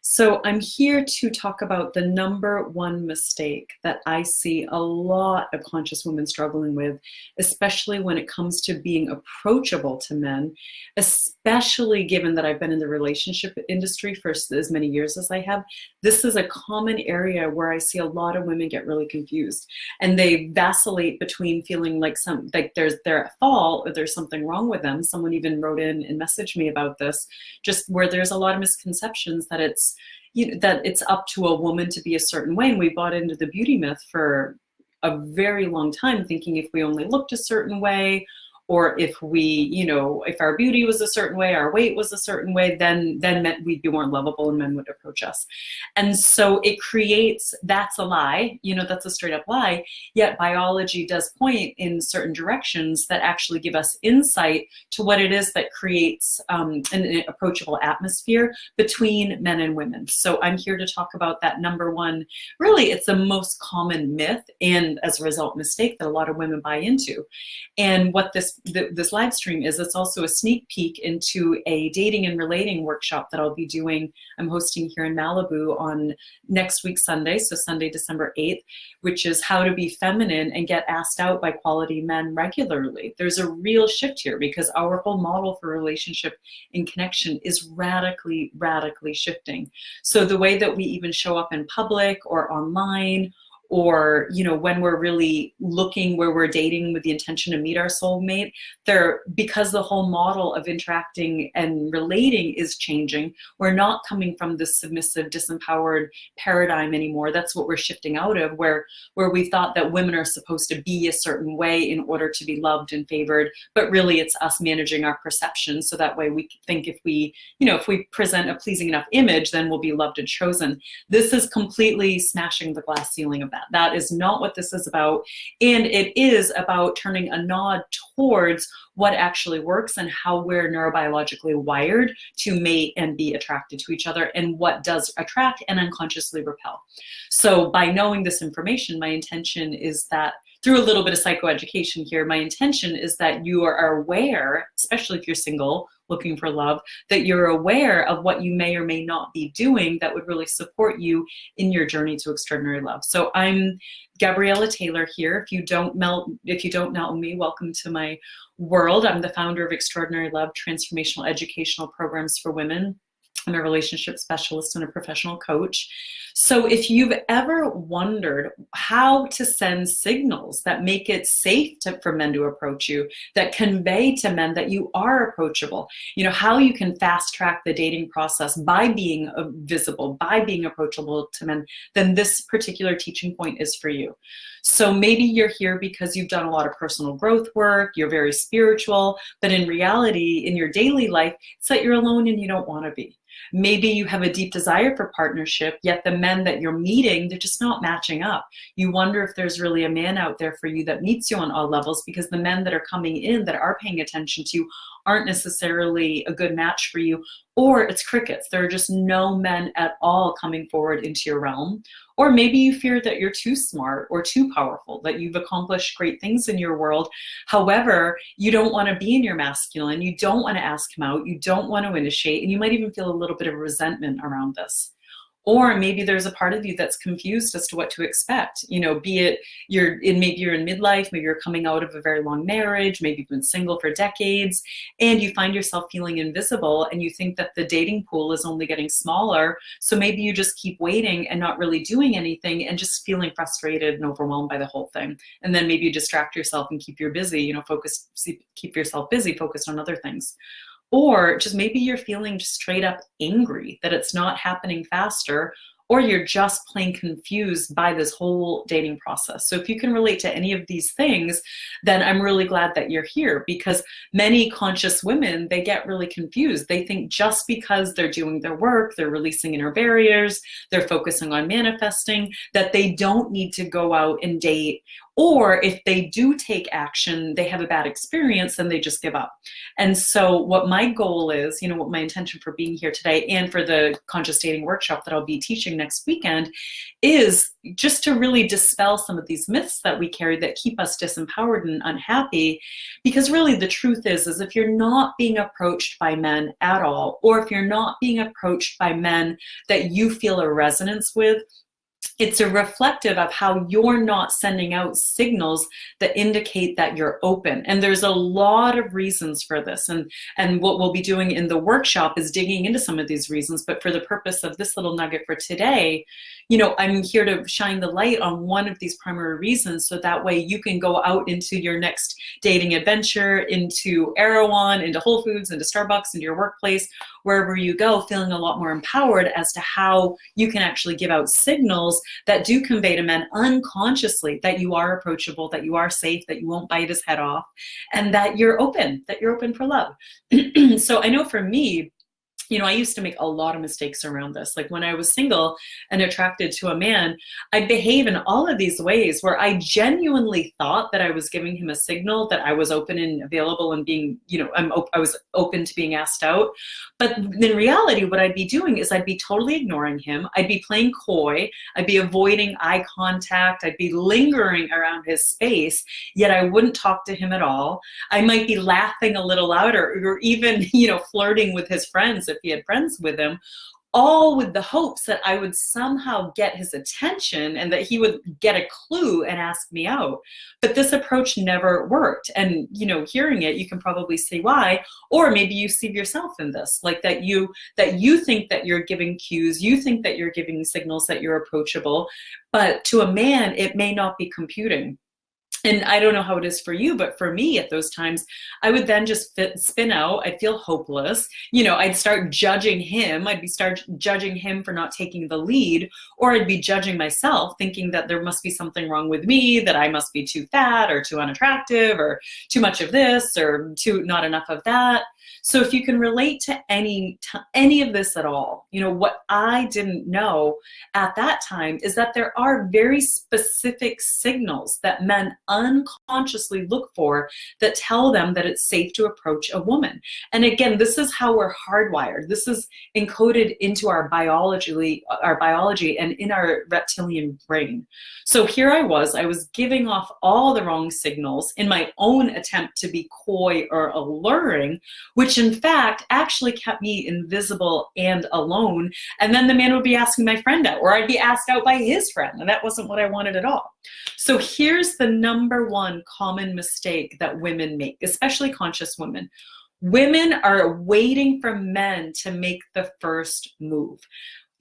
So I'm here to talk about the number one mistake that I see a lot of conscious women struggling with, especially when it comes to being approachable to men, especially given that I've been in the relationship industry for as many years as I have. This is a common area where I see a lot of women get really confused, and they vacillate between feeling like they're at fault or there's something wrong with them. Someone even wrote in and messaged me about this, just where there's a lot of misconceptions that it's up to a woman to be a certain way. And we bought into the beauty myth for a very long time, thinking if we only looked a certain way, or if if our beauty was a certain way, our weight was a certain way, then we'd be more lovable and men would approach us. And so that's a lie, that's a straight up lie. Yet biology does point in certain directions that actually give us insight to what it is that creates an approachable atmosphere between men and women. So I'm here to talk about that number one. Really, it's the most common myth, and as a result, mistake that a lot of women buy into. And what this live stream is, it's also a sneak peek into a dating and relating workshop that I'll be doing. I'm hosting here in Malibu on next week, Sunday, so Sunday, December 8th, which is how to be feminine and get asked out by quality men regularly. There's a real shift here because our whole model for relationship and connection is radically, radically shifting. So the way that we even show up in public or online, or when we're really looking, where we're dating with the intention to meet our soulmate, because the whole model of interacting and relating is changing, we're not coming from this submissive, disempowered paradigm anymore. That's what we're shifting out of, where we thought that women are supposed to be a certain way in order to be loved and favored, but really it's us managing our perception, so that way we think if we present a pleasing enough image, then we'll be loved and chosen. This is completely smashing the glass ceiling of that. That is not what this is about. And it is about turning a nod towards what actually works and how we're neurobiologically wired to mate and be attracted to each other, and what does attract and unconsciously repel. So by knowing this information, my intention is that through a little bit of psychoeducation here, my intention is that you are aware, especially if you're single, looking for love, that you're aware of what you may or may not be doing that would really support you in your journey to extraordinary love. So I'm Gabriella Taylor here. If you don't know me, welcome to my world. I'm the founder of Extraordinary Love Transformational Educational Programs for Women. I'm a relationship specialist and a professional coach. So if you've ever wondered how to send signals that make it safe for men to approach you, that convey to men that you are approachable, how you can fast track the dating process by being visible, by being approachable to men, then this particular teaching point is for you. So maybe you're here because you've done a lot of personal growth work, you're very spiritual, but in reality, in your daily life, it's that you're alone and you don't want to be. Maybe you have a deep desire for partnership, yet the men that you're meeting, they're just not matching up. You wonder if there's really a man out there for you that meets you on all levels, because the men that are coming in that are paying attention to you aren't necessarily a good match for you, or it's crickets. There are just no men at all coming forward into your realm. Or maybe you fear that you're too smart or too powerful, that you've accomplished great things in your world. However, you don't want to be in your masculine, you don't want to ask him out, you don't want to initiate, and you might even feel a little bit of resentment around this. Or maybe there's a part of you that's confused as to what to expect. Be it maybe you're in midlife, maybe you're coming out of a very long marriage, maybe you've been single for decades, and you find yourself feeling invisible, and you think that the dating pool is only getting smaller. So maybe you just keep waiting and not really doing anything, and just feeling frustrated and overwhelmed by the whole thing. And then maybe you distract yourself and keep keep yourself busy, focused on other things. Or just maybe you're feeling just straight up angry that it's not happening faster, or you're just plain confused by this whole dating process. So if you can relate to any of these things, then I'm really glad that you're here, because many conscious women, they get really confused. They think just because they're doing their work, they're releasing inner barriers, they're focusing on manifesting, that they don't need to go out and date Or if they do take action, they have a bad experience, then they just give up. And so what my goal is, what my intention for being here today and for the conscious dating workshop that I'll be teaching next weekend is just to really dispel some of these myths that we carry that keep us disempowered and unhappy. Because really the truth is if you're not being approached by men at all, or if you're not being approached by men that you feel a resonance with, it's a reflective of how you're not sending out signals that indicate that you're open. And there's a lot of reasons for this. And what we'll be doing in the workshop is digging into some of these reasons. But for the purpose of this little nugget for today, I'm here to shine the light on one of these primary reasons, so that way you can go out into your next dating adventure, into Erewhon, into Whole Foods, into Starbucks, into your workplace, wherever you go, feeling a lot more empowered as to how you can actually give out signals that do convey to men unconsciously that you are approachable, that you are safe, that you won't bite his head off, and that you're open for love. So I know for me, I used to make a lot of mistakes around this. Like when I was single and attracted to a man, I'd behave in all of these ways where I genuinely thought that I was giving him a signal that I was open and available and being, I was open to being asked out. But in reality, what I'd be doing is I'd be totally ignoring him. I'd be playing coy. I'd be avoiding eye contact. I'd be lingering around his space, yet I wouldn't talk to him at all. I might be laughing a little louder, or even, flirting with his friends if he had friends with him, all with the hopes that I would somehow get his attention and that he would get a clue and ask me out. But this approach never worked. And, hearing it, you can probably see why, or maybe you see yourself in this, like that you think that you're giving cues, you think that you're giving signals that you're approachable, but to a man, it may not be computing. And I don't know how it is for you, but for me at those times, I would then just spin out. I'd feel hopeless. I'd start judging him. Start judging him for not taking the lead, or I'd be judging myself, thinking that there must be something wrong with me, that I must be too fat or too unattractive or too much of this or not enough of that. So if you can relate to any of this at all, what I didn't know at that time is that there are very specific signals that men unconsciously look for that tell them that it's safe to approach a woman. And again, this is how we're hardwired. This is encoded into our biology and in our reptilian brain. So here I was giving off all the wrong signals in my own attempt to be coy or alluring, which in fact actually kept me invisible and alone. And then the man would be asking my friend out, or I'd be asked out by his friend, and that wasn't what I wanted at all. So here's the number one common mistake that women make, especially conscious women. Women are waiting for men to make the first move,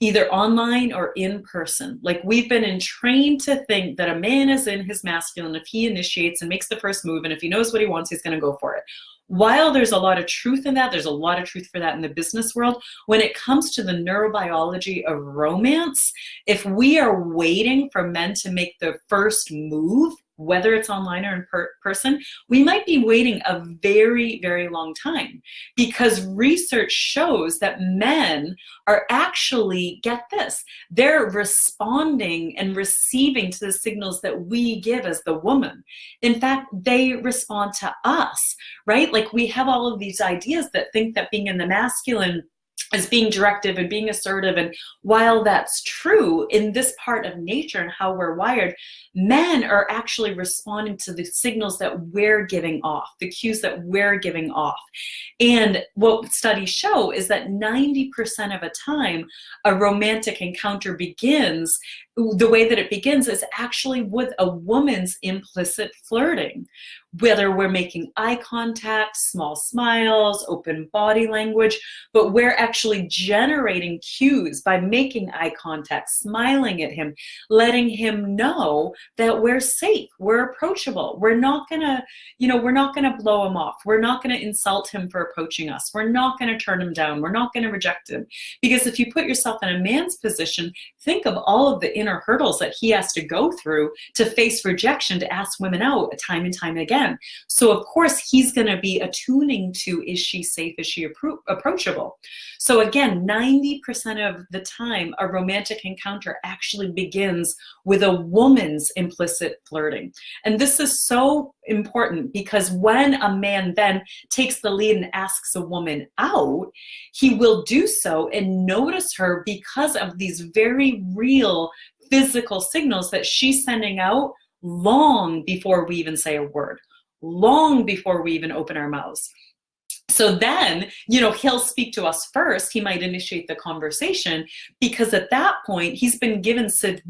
either online or in person. Like we've been trained to think that a man is in his masculine if he initiates and makes the first move, and if he knows what he wants, he's going to go for it. While there's a lot of truth in that, there's a lot of truth for that in the business world, when it comes to the neurobiology of romance, if we are waiting for men to make the first move, whether it's online or in person, we might be waiting a very, very long time, because research shows that men are actually, get this, they're responding and receiving to the signals that we give as the woman. In fact, they respond to us, right? Like we have all of these ideas that think that being in the masculine as being directive and being assertive. And while that's true in this part of nature and how we're wired, men are actually responding to the signals that we're giving off, the cues that we're giving off. And what studies show is that 90% of the time, a romantic encounter begins, the way that it begins is actually with a woman's implicit flirting. Whether we're making eye contact, small smiles, open body language, but we're actually generating cues by making eye contact, smiling at him, letting him know that we're safe, we're approachable. We're not gonna blow him off. We're not gonna insult him for approaching us. We're not gonna turn him down. We're not gonna reject him. Because if you put yourself in a man's position, think of all of the inner hurdles that he has to go through to face rejection, to ask women out time and time again. again. So of course he's going to be attuning to, is she safe? Is she approachable? So again, 90% of the time, a romantic encounter actually begins with a woman's implicit flirting. And this is so important because when a man then takes the lead and asks a woman out, he will do so and notice her because of these very real physical signals that she's sending out long before we even say a word, long before we even open our mouths. So then, he'll speak to us first. He might initiate the conversation because at that point he's been given sufficient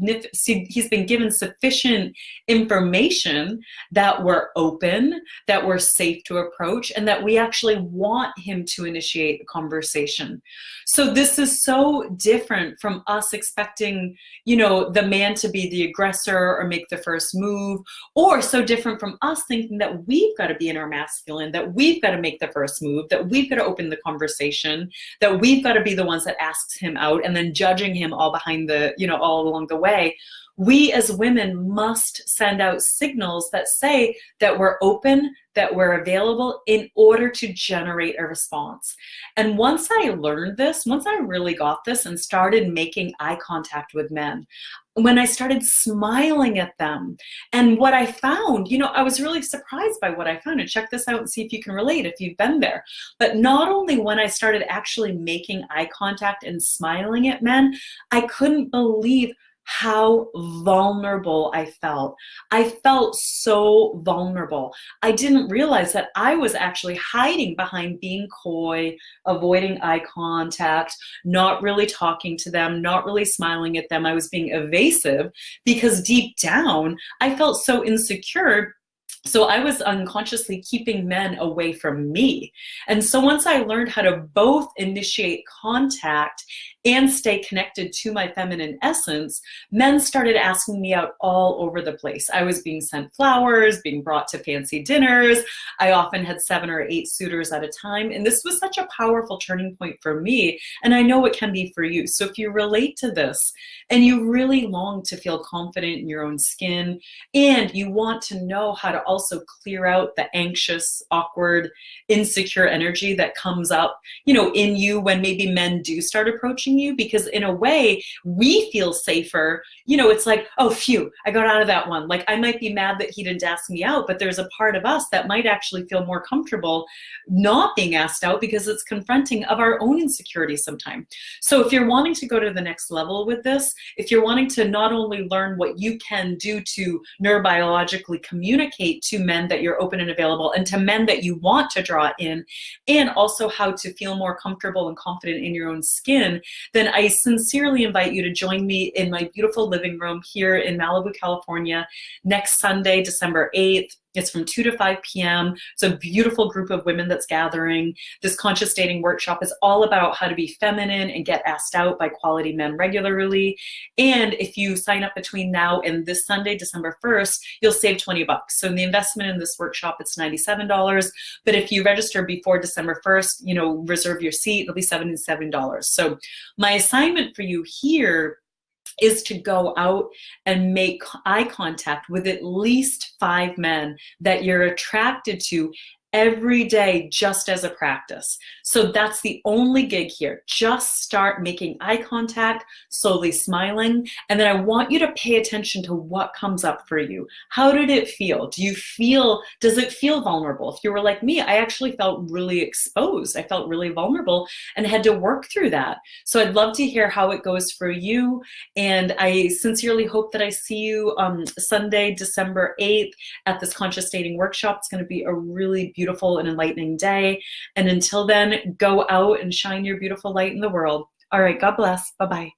information that we're open, that we're safe to approach, and that we actually want him to initiate a conversation. So this is so different from us expecting, the man to be the aggressor or make the first move, or so different from us thinking that we've got to be in our masculine, that we've got to make the first move, that we've got to open the conversation, that we've got to be the ones that asks him out and then judging him all behind the, all along the way. We as women must send out signals that say that we're open, that we're available in order to generate a response. And once I learned this, once I really got this and started making eye contact with men, when I started smiling at them, and what I found, I was really surprised by what I found. And check this out and see if you can relate if you've been there. But not only when I started actually making eye contact and smiling at men, I couldn't believe how vulnerable I felt. I felt so vulnerable. I didn't realize that I was actually hiding behind being coy, avoiding eye contact, not really talking to them, not really smiling at them. I was being evasive because deep down, I felt so insecure. So I was unconsciously keeping men away from me. And so once I learned how to both initiate contact and stay connected to my feminine essence, men started asking me out all over the place. I was being sent flowers, being brought to fancy dinners. I often had 7 or 8 suitors at a time. And this was such a powerful turning point for me. And I know it can be for you. So if you relate to this and you really long to feel confident in your own skin, and you want to know how to also clear out the anxious, awkward, insecure energy that comes up, in you when maybe men do start approaching you, because in a way we feel safer. It's like, oh, phew, I got out of that one. Like, I might be mad that he didn't ask me out, but there's a part of us that might actually feel more comfortable not being asked out because it's confronting of our own insecurities sometimes. So if you're wanting to go to the next level with this, if you're wanting to not only learn what you can do to neurobiologically communicate to men that you're open and available, and to men that you want to draw in, and also how to feel more comfortable and confident in your own skin, then I sincerely invite you to join me in my beautiful living room here in Malibu, California, next Sunday, December 8th. It's from 2 to 5 p.m. It's a beautiful group of women that's gathering. This conscious dating workshop is all about how to be feminine and get asked out by quality men regularly. And if you sign up between now and this Sunday, December 1st, you'll save $20. So in the investment in this workshop, it's $97. But if you register before December 1st, reserve your seat, it'll be $77. So my assignment for you here is to go out and make eye contact with at least 5 men that you're attracted to every day, just as a practice. So that's the only gig here. Just start making eye contact, slowly smiling, and then I want you to pay attention to what comes up for you. How did it feel? Does it feel vulnerable? If you were like me, I actually felt really exposed. I felt really vulnerable and had to work through that. So I'd love to hear how it goes for you. And I sincerely hope that I see you Sunday, December 8th at this conscious dating workshop. It's going to be a really beautiful and enlightening day. And until then, go out and shine your beautiful light in the world. All right, God bless. Bye-bye.